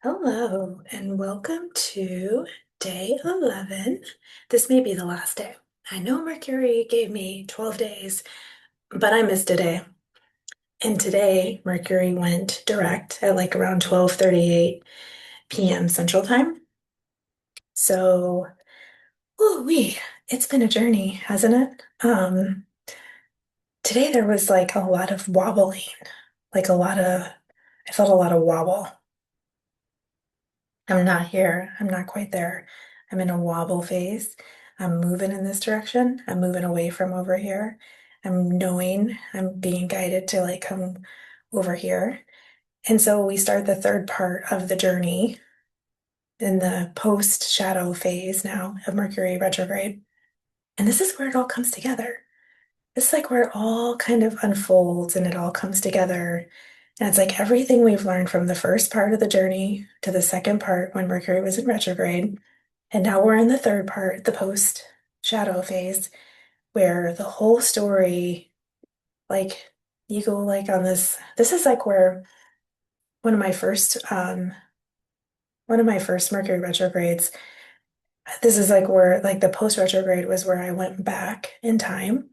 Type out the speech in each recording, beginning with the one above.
Hello, and welcome to day 11. This may be the last day. I know Mercury gave me 12 days, but I missed a day. And today, Mercury went direct at like around 12:38 p.m. Central Time. So, it's been a journey, hasn't it? Today there was like a lot of wobbling, like I felt a lot of wobble. I'm not here. I'm not quite there. I'm in a wobble phase. I'm moving in this direction. I'm moving away from over here. I'm knowing I'm being guided to like come over here. And so we start the third part of the journey in the post shadow phase now of Mercury retrograde. And this is where it all comes together. It's like where it all kind of unfolds and it all comes together. And it's like everything we've learned from the first part of the journey to the second part when Mercury was in retrograde. And now we're in the third part, the post shadow phase, where the whole story, like you go like on this is like where one of my first one of my first Mercury retrogrades, this is like where like the post retrograde was where I went back in time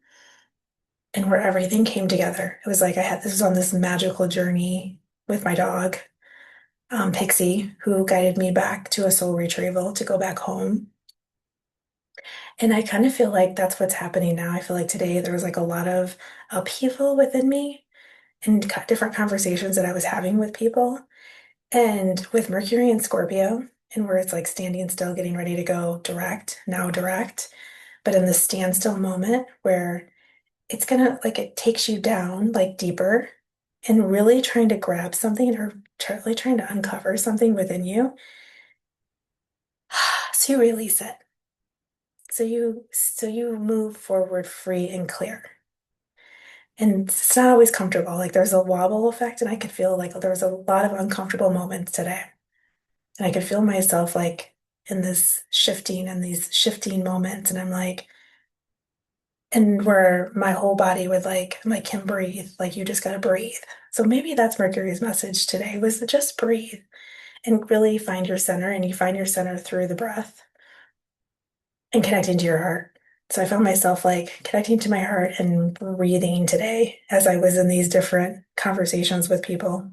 and where everything came together. It was like this was on this magical journey with my dog, Pixie, who guided me back to a soul retrieval to go back home. And I kind of feel like that's what's happening now. I feel like today there was like a lot of upheaval within me and different conversations that I was having with people. And with Mercury and Scorpio, and where it's like standing still, getting ready to go direct, now direct, but in the standstill moment where it's gonna like it takes you down like deeper and really trying to grab something or really trying to uncover something within you. So you release it. So you move forward free and clear. And it's not always comfortable. Like there's a wobble effect, and I could feel like there was a lot of uncomfortable moments today. And I could feel myself like in this shifting and these shifting moments. And I'm like, and where my whole body would like, I'm like, can breathe. Like you just gotta breathe. So maybe that's Mercury's message today was to just breathe and really find your center. And you find your center through the breath and connecting to your heart. So I found myself like connecting to my heart and breathing today as I was in these different conversations with people.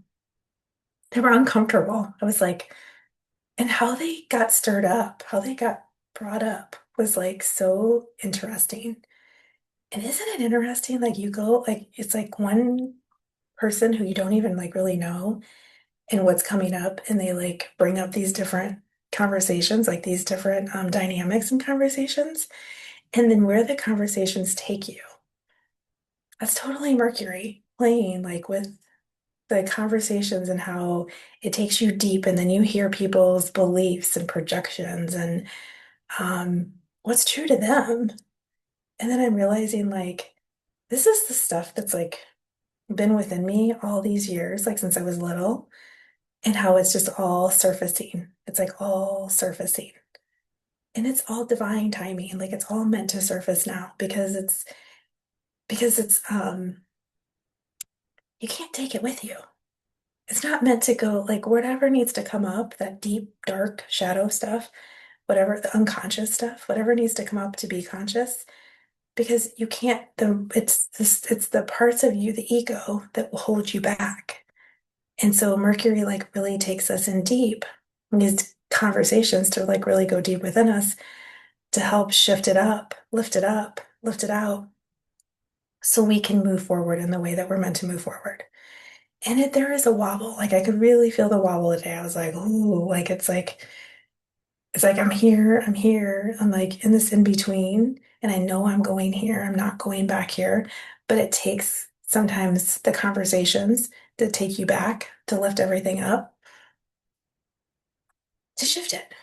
They were uncomfortable. I was like, and how they got stirred up, how they got brought up was like so interesting. And isn't it interesting? Like you go, like it's like one person who you don't even like really know and what's coming up, and they like bring up these different conversations, like these different dynamics and conversations, and then where the conversations take you. That's totally Mercury playing like with the conversations and how it takes you deep, and then you hear people's beliefs and projections and what's true to them. And then I'm realizing like this is the stuff that's like been within me all these years, like since I was little, and how it's just all surfacing. It's like all surfacing. And it's all divine timing. Like it's all meant to surface now because it's you can't take it with you. It's not meant to go like whatever needs to come up, that deep, dark shadow stuff, whatever the unconscious stuff, whatever needs to come up to be conscious, because you can't it's the parts of you, the ego, that will hold you back. And so Mercury like really takes us in deep in these conversations to like really go deep within us to help shift it up, lift it out, so we can move forward in the way that we're meant to move forward. And there is a wobble. Like I could really feel the wobble today. I was like, ooh, like it's like I'm here, I'm here. I'm like in this in between, and I know I'm going here. I'm not going back here. But it takes sometimes the conversations to take you back, to lift everything up, to shift it.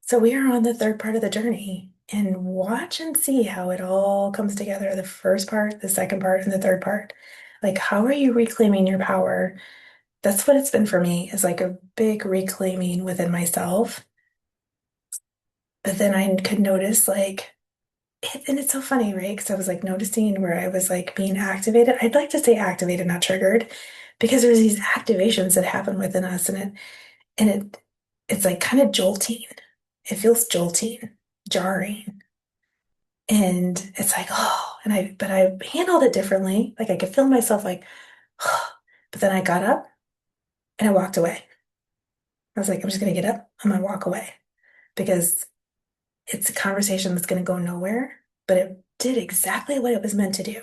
So we are on the third part of the journey, and watch and see how it all comes together. The first part, the second part, and the third part. Like, how are you reclaiming your power? That's what it's been for me, is like a big reclaiming within myself. But then I could notice like, and it's so funny, right? Because I was like noticing where I was like being activated. I'd like to say activated, not triggered, because there's these activations that happen within us, and it it's like kind of jolting. It feels jolting, jarring. And it's like, oh, but I handled it differently. Like I could feel myself like, oh, but then I got up and I walked away. I was like, I'm just gonna get up. I'm gonna walk away because it's a conversation that's gonna go nowhere, but it did exactly what it was meant to do.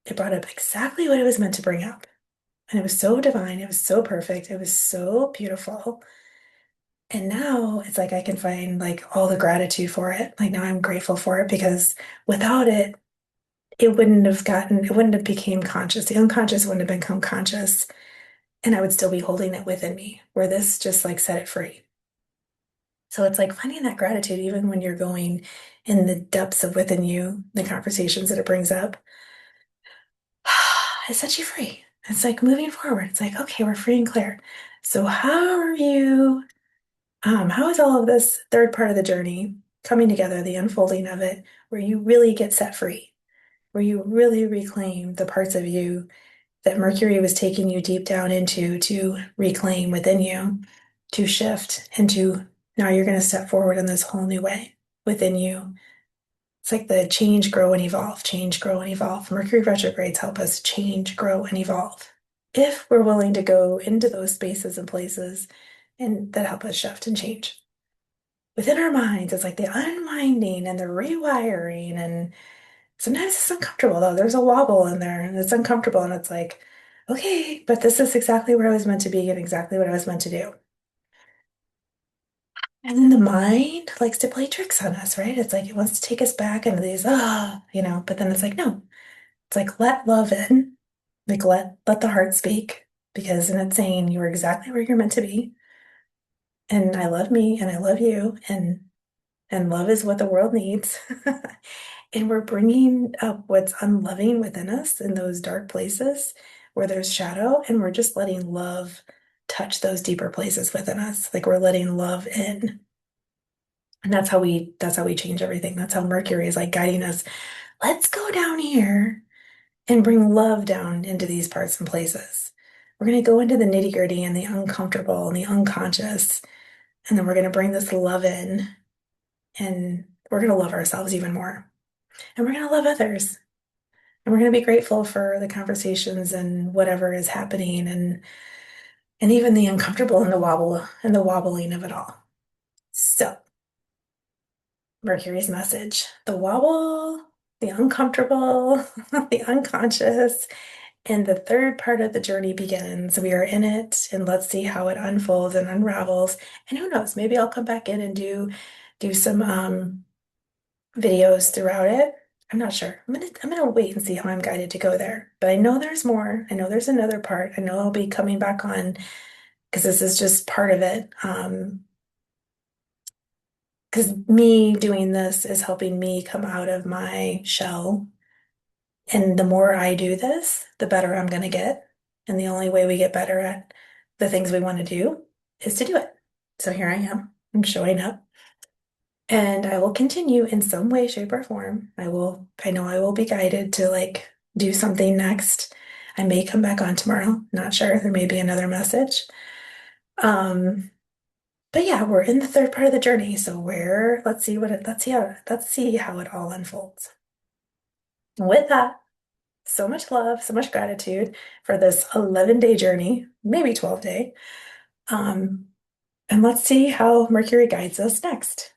It brought up exactly what it was meant to bring up. And it was so divine. It was so perfect. It was so beautiful. And now it's like I can find like all the gratitude for it. Like now I'm grateful for it because without it, it wouldn't have became conscious. The unconscious wouldn't have become conscious. And I would still be holding it within me, where this just like set it free. So it's like finding that gratitude, even when you're going in the depths of within you, the conversations that it brings up, it sets you free. It's like moving forward. It's like, okay, we're free and clear. So how is all of this third part of the journey coming together, the unfolding of it, where you really get set free, where you really reclaim the parts of you that Mercury was taking you deep down into to reclaim within you, to shift into now you're going to step forward in this whole new way within you. It's like the change, grow, and evolve, change, grow, and evolve. Mercury retrogrades help us change, grow, and evolve. If we're willing to go into those spaces and places and that help us shift and change. Within our minds, it's like the unwinding and the rewiring. And sometimes it's uncomfortable though. There's a wobble in there and it's uncomfortable. And it's like, okay, but this is exactly where I was meant to be and exactly what I was meant to do. And then the mind likes to play tricks on us, right? It's like it wants to take us back into these, but then it's like, no, it's like let love in, like let the heart speak, because then it's saying you're exactly where you're meant to be. And I love me and I love you and love is what the world needs. And we're bringing up what's unloving within us in those dark places where there's shadow, and we're just letting love touch those deeper places within us. Like we're letting love in. And that's how we change everything. That's how Mercury is like guiding us. Let's go down here and bring love down into these parts and places. We're going to go into the nitty-gritty and the uncomfortable and the unconscious, and then we're going to bring this love in, and we're going to love ourselves even more. And we're going to love others. And we're going to be grateful for the conversations and whatever is happening and even the uncomfortable and the wobble and the wobbling of it all. So, Mercury's message, the wobble, the uncomfortable, the unconscious, and the third part of the journey begins. We are in it, and let's see how it unfolds and unravels. And who knows, maybe I'll come back in and do some videos throughout it. I'm not sure. I'm gonna wait and see how I'm guided to go there. But I know there's more. I know there's another part. I know I'll be coming back on because this is just part of it. Because me doing this is helping me come out of my shell. And the more I do this, the better I'm gonna get. And the only way we get better at the things we want to do is to do it. So here I am. I'm showing up. And I will continue in some way, shape, or form. I know I will be guided to like do something next. I may come back on tomorrow. Not sure. There may be another message. Um, but yeah, we're in the third part of the journey. So let's see how it all unfolds. With that, so much love, so much gratitude for this 11-day journey, maybe 12-day. Um, and let's see how Mercury guides us next.